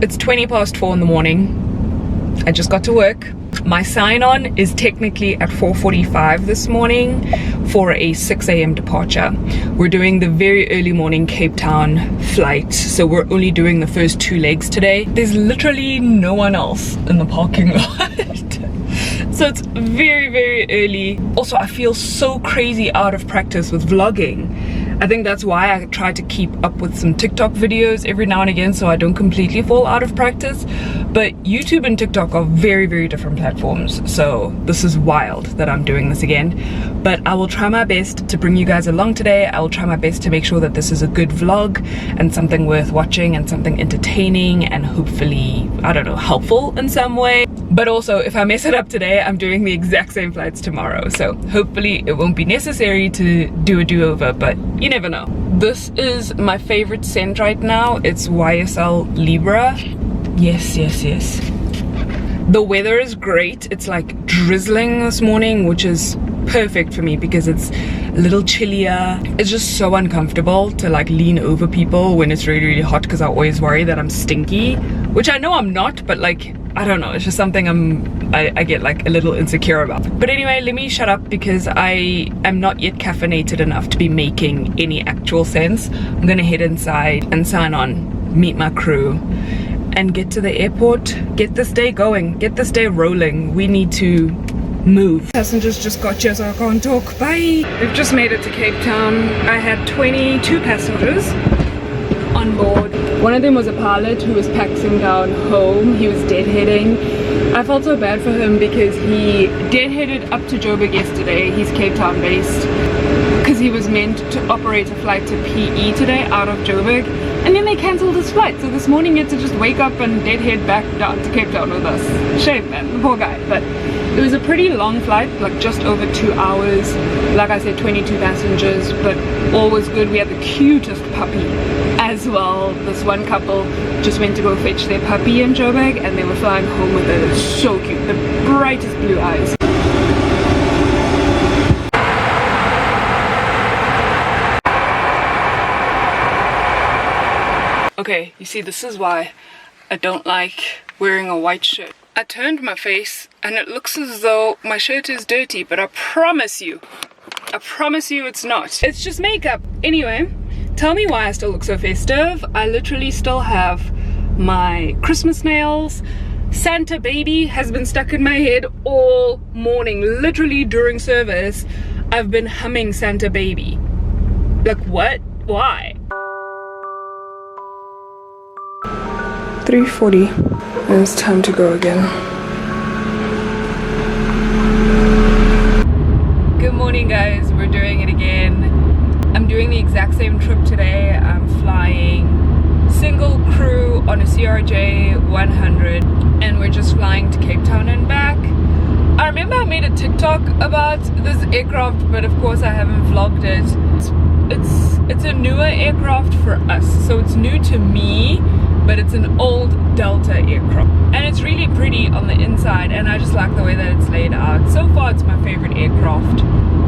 It's 4:20 in the morning. I just got to work. My sign-on is technically at 4:45 this morning for a 6 a.m. departure. We're doing the very early morning Cape Town flight, so we're only doing the first 2 legs today. There's literally no one else in the parking lot. So it's very, very early. Also, I feel so crazy out of practice with vlogging. I think that's why I try to keep up with some TikTok videos every now and again so I don't completely fall out of practice. But YouTube and TikTok are very, very different platforms. So this is wild that I'm doing this again. But I will try my best to bring you guys along today. I will try my best to make sure that this is a good vlog and something worth watching and something entertaining and hopefully, I don't know, helpful in some way. But also, if I mess it up today, I'm doing the exact same flights tomorrow. So hopefully it won't be necessary to do a do-over, but you never know. This is my favorite scent right now. It's YSL Libra. Yes, yes, yes. The weather is great. It's like drizzling this morning, which is perfect for me because it's a little chillier. It's just so uncomfortable to like lean over people when it's really, really hot because I always worry that I'm stinky, which I know I'm not, but like, I don't know, it's just something I get like a little insecure about. But anyway, let me shut up because I am not yet caffeinated enough to be making any actual sense. I'm gonna head inside and sign on, meet my crew, and get to the airport, get this day going, get this day rolling. We need to move. Passengers just got here, so I can't talk. Bye. We've just made it to Cape Town. I had 22 passengers on board. One of them was a pilot who was paxing down home. He was deadheading. I felt so bad for him because he deadheaded up to Joburg yesterday. He's Cape Town based because he was meant to operate a flight to PE today out of Joburg, and then they cancelled his flight. So this morning he had to just wake up and deadhead back down to Cape Town with us. Shame, man, the poor guy. But it was a pretty long flight, like just over 2 hours. Like I said, 22 passengers, but all was good. We had the cutest puppy as well. This one couple just went to go fetch their puppy in Joburg and they were flying home with her. It was so cute, the brightest blue eyes. Okay, you see, this is why I don't like wearing a white shirt. I turned my face and it looks as though my shirt is dirty, but I promise you it's not. It's just makeup. Anyway, tell me why I still look so festive. I literally still have my Christmas nails. Santa baby has been stuck in my head all morning. Literally during service, I've been humming Santa baby. Like what? Why? 3:40. And it's time to go again. Good morning, guys. We're doing it again. I'm doing the exact same trip today. I'm flying single crew on a CRJ 100 and we're just flying to Cape Town and back. I remember I made a TikTok about this aircraft, but of course I haven't vlogged it. It's a newer aircraft for us, so it's new to me, but it's an old Delta aircraft and it's really pretty on the inside, and I just like the way that it's laid out. So far it's my favorite aircraft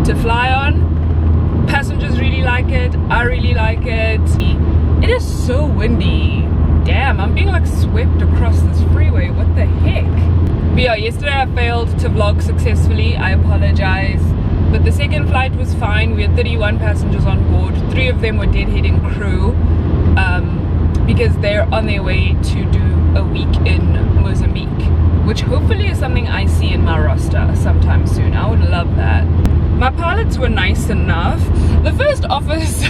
to fly on. Passengers really like it, I really like it. It is so windy. Damn, I'm being like swept across this freeway, what the heck. But yeah, yesterday I failed to vlog successfully, I apologize. But the second flight was fine. We had 31 passengers on board. 3 of them were deadheading crew because they're on their way to do a week in Mozambique, which hopefully is something I see in my roster sometime soon. I would love that. My pilots were nice enough. The first office,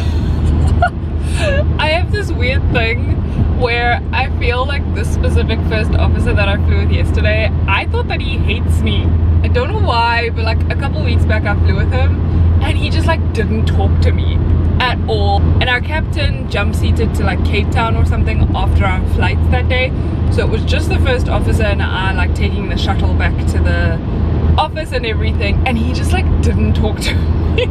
I have this weird thing where I feel like this specific first officer that I flew with yesterday, I thought that he hates me. I don't know why, but like a couple weeks back I flew with him and he just like didn't talk to me at all. And our captain jump seated to like Cape Town or something after our flights that day, so it was just the first officer and I like taking the shuttle back to the office and everything, and he just like didn't talk to me.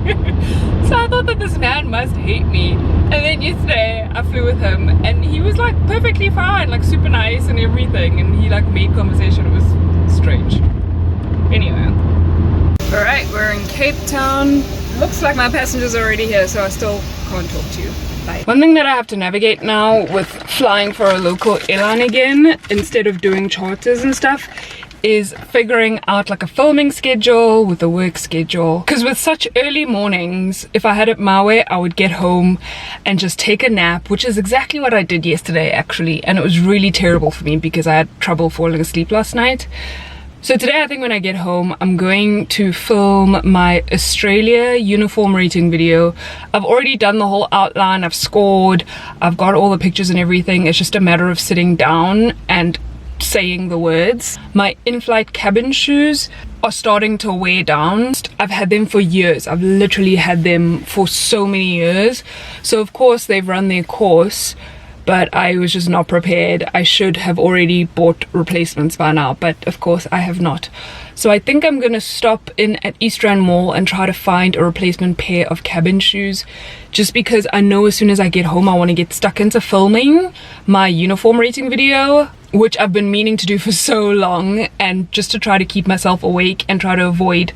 So I thought that this man must hate me. And then yesterday I flew with him and he was like perfectly fine, like super nice and everything, and he like made conversation. It was strange. Anyway, alright, we're in Cape Town. Looks like my passengers are already here, so I still can't talk to you. Bye. One thing that I have to navigate now with flying for a local airline again, instead of doing charters and stuff, is figuring out like a filming schedule with a work schedule. Because with such early mornings, if I had it my way, I would get home and just take a nap, which is exactly what I did yesterday actually, and it was really terrible for me because I had trouble falling asleep last night. So today I think when I get home, I'm going to film my Australia uniform rating video. I've already done the whole outline, I've scored, I've got all the pictures and everything. It's just a matter of sitting down and saying the words. My in-flight cabin shoes are starting to wear down. I've had them for years. I've literally had them for so many years. So of course they've run their course, but I was just not prepared. I should have already bought replacements by now, but of course I have not. So I think I'm gonna stop in at East Rand Mall and try to find a replacement pair of cabin shoes, just because I know as soon as I get home I want to get stuck into filming my uniform rating video, which I've been meaning to do for so long, and just to try to keep myself awake and try to avoid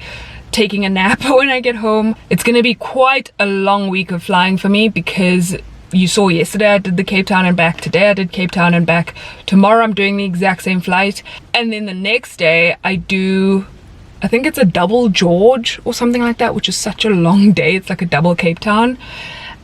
taking a nap when I get home. It's gonna be quite a long week of flying for me, because you saw yesterday I did the Cape Town and back. Today I did Cape Town and back. Tomorrow I'm doing the exact same flight, and then the next day I do, I think it's a double George or something like that, which is such a long day. It's like a double Cape Town,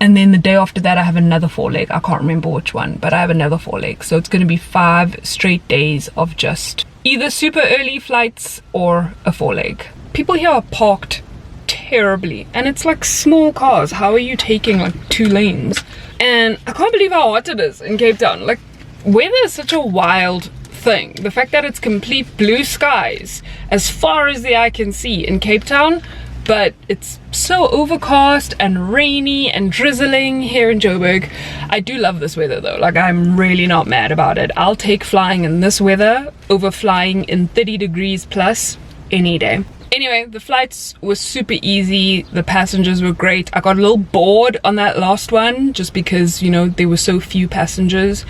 and then the day after that I have another 4-leg. I can't remember which one, but I have another 4-leg. So it's going to be 5 straight days of just either super early flights or a 4-leg. People here are parked terribly, and it's like small cars. How are you taking like 2 lanes? And I can't believe how hot it is in Cape Town. Like, weather is such a wild thing. The fact that it's complete blue skies as far as the eye can see in Cape Town, but it's so overcast and rainy and drizzling here in Joburg. I do love this weather though. Like, I'm really not mad about it. I'll take flying in this weather over flying in 30 degrees plus any day. Anyway, the flights were super easy. The passengers were great. I got a little bored on that last one just because, you know, there were so few passengers.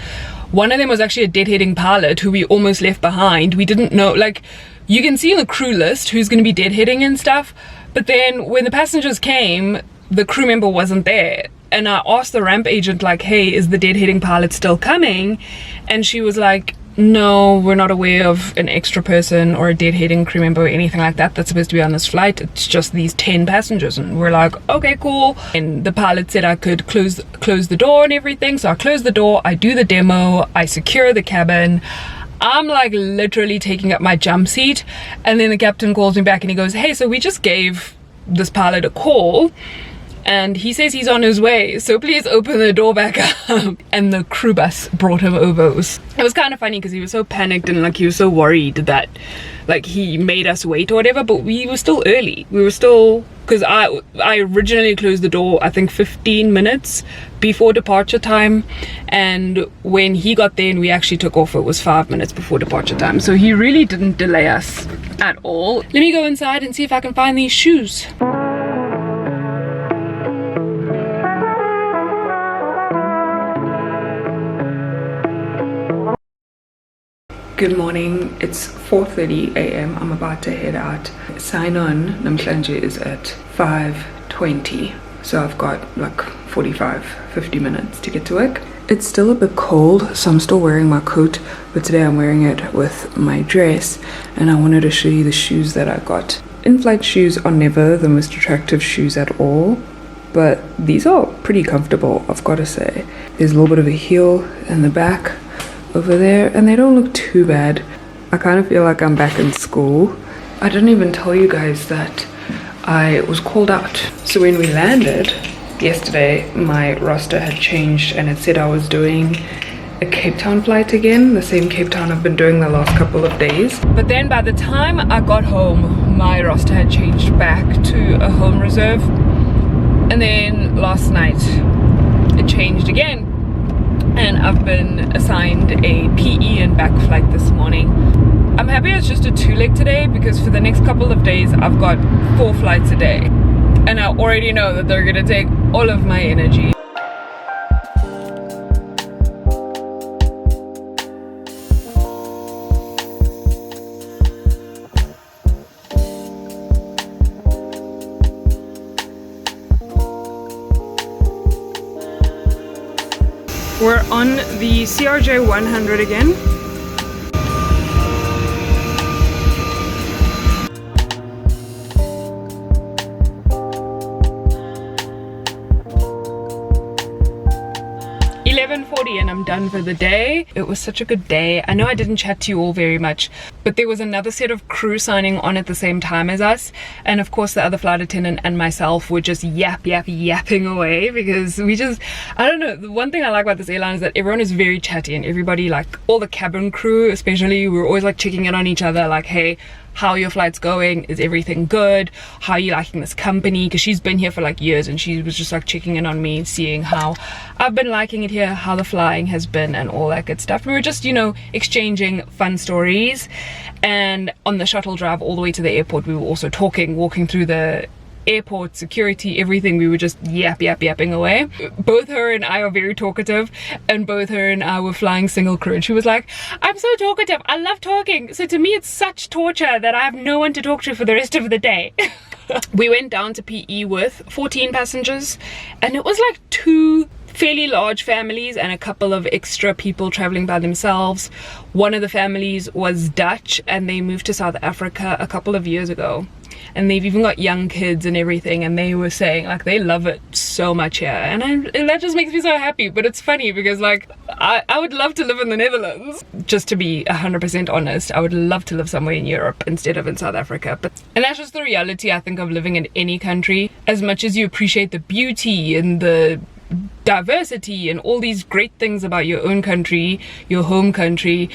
One of them was actually a deadheading pilot who we almost left behind. We didn't know, like, you can see in the crew list who's going to be deadheading and stuff, but then when the passengers came, the crew member wasn't there. And I asked the ramp agent, like, hey, is the deadheading pilot still coming? And she was like, no, we're not aware of an extra person or a deadheading crew member or anything like that that's supposed to be on this flight. It's just these 10 passengers. And we're like, okay, cool. And the pilot said I could close the door and everything. So I close the door, I do the demo, I secure the cabin. I'm like literally taking up my jump seat, and then the captain calls me back and he goes, hey, so we just gave this pilot a call and he says he's on his way, so please open the door back up. And the crew bus brought him over. It was kind of funny because he was so panicked and like he was so worried that like he made us wait or whatever, but we were still early. We were still, because I originally closed the door I think 15 minutes before departure time, and when he got there and we actually took off, it was 5 minutes before departure time. So he really didn't delay us at all. Let me go inside and see if I can find these shoes. Good morning, it's 4:30 a.m. I'm about to head out. Sign on namhlanje is at 5:20, so I've got like 45-50 minutes to get to work. It's still a bit cold, so I'm still wearing my coat, but today I'm wearing it with my dress, and I wanted to show you the shoes that I got. In-flight shoes are never the most attractive shoes at all, but these are pretty comfortable, I've got to say. There's a little bit of a heel in the back over there, and they don't look too bad. I kind of feel like I'm back in school. I didn't even tell you guys that I was called out. So when we landed yesterday, my roster had changed and it said I was doing a Cape Town flight again, the same Cape Town I've been doing the last couple of days. But then by the time I got home, my roster had changed back to a home reserve, and then last night it changed again, and I've been assigned a PE and back flight this morning. I'm happy it's just a 2-leg today, because for the next couple of days I've got 4 flights a day, and I already know that they're gonna take all of my energy. We're on the CRJ 100 again. And I'm done for the day. It was such a good day. I know I didn't chat to you all very much, but there was another set of crew signing on at the same time as us, and of course the other flight attendant and myself were just yapping away, because we just, I don't know, the one thing I like about this airline is that everyone is very chatty, and everybody, like all the cabin crew especially, we're always like checking in on each other, like, hey, how are your flights going? Is everything good? How are you liking this company? Because she's been here for like years, and she was just like checking in on me, seeing how I've been liking it here, how the flying has been, and all that good stuff. We were just, you know, exchanging fun stories. And on the shuttle drive all the way to the airport, we were also talking, walking through the airport, security, everything. We were just yapping away. Both her and I are very talkative, and both her and I were flying single crew, and she was like, I'm so talkative, I love talking, so to me it's such torture that I have no one to talk to for the rest of the day. We went down to PE with 14 passengers, and it was like 2 fairly large families and a couple of extra people traveling by themselves. One of the families was Dutch, and they moved to South Africa a couple of years ago, and they've even got young kids and everything, and they were saying like they love it so much here, and that just makes me so happy. But it's funny because like I would love to live in the Netherlands, just to be 100% honest. I would love to live somewhere in Europe instead of in South Africa, and that's just the reality, I think, of living in any country. As much as you appreciate the beauty and the diversity and all these great things about your own country, your home country,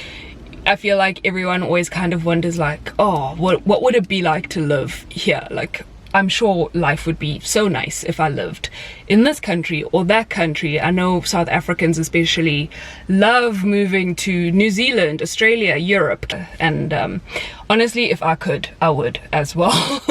I feel like everyone always kind of wonders like, oh, what would it be like to live here? Like, I'm sure life would be so nice if I lived in this country or that country. I know South Africans especially love moving to New Zealand, Australia, Europe, and honestly, if I could, I would as well.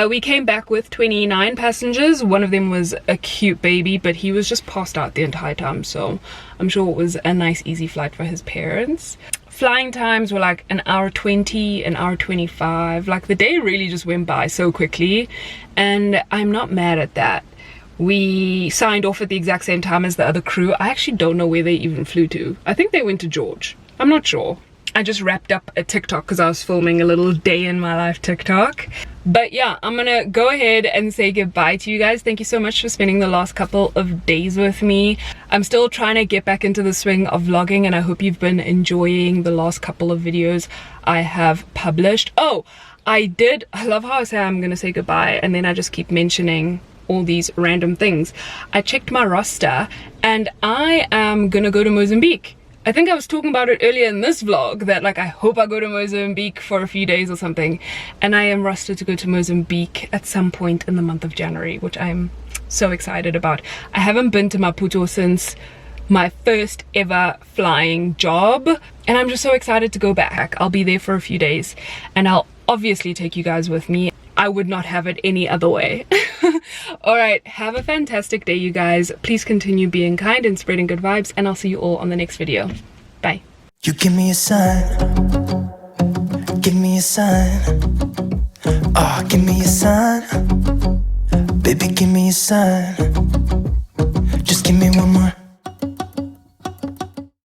We came back with 29 passengers. One of them was a cute baby, but he was just passed out the entire time, so I'm sure it was a nice easy flight for his parents. Flying times were like an hour 20, an hour 25. Like, the day really just went by so quickly, and I'm not mad at that. We signed off at the exact same time as the other crew. I actually don't know where they even flew to. I think they went to George. I'm not sure. I just wrapped up a TikTok because I was filming a little day in my life TikTok. But yeah, I'm gonna go ahead and say goodbye to you guys. Thank you so much for spending the last couple of days with me. I'm still trying to get back into the swing of vlogging, and I hope you've been enjoying the last couple of videos I have published. Oh, I love how I say I'm gonna say goodbye and then I just keep mentioning all these random things. I checked my roster and I am gonna go to Mozambique. I think I was talking about it earlier in this vlog, that like I hope I go to Mozambique for a few days or something, and I am rostered to go to Mozambique at some point in the month of January, which I'm so excited about. I haven't been to Maputo since my first ever flying job, and I'm just so excited to go back. I'll be there for a few days, and I'll obviously take you guys with me. I would not have it any other way. Alright, have a fantastic day, you guys. Please continue being kind and spreading good vibes, and I'll see you all on the next video. Bye. You give me a sign. Give me a sign. Oh, give me a sign. Baby, give me a sign.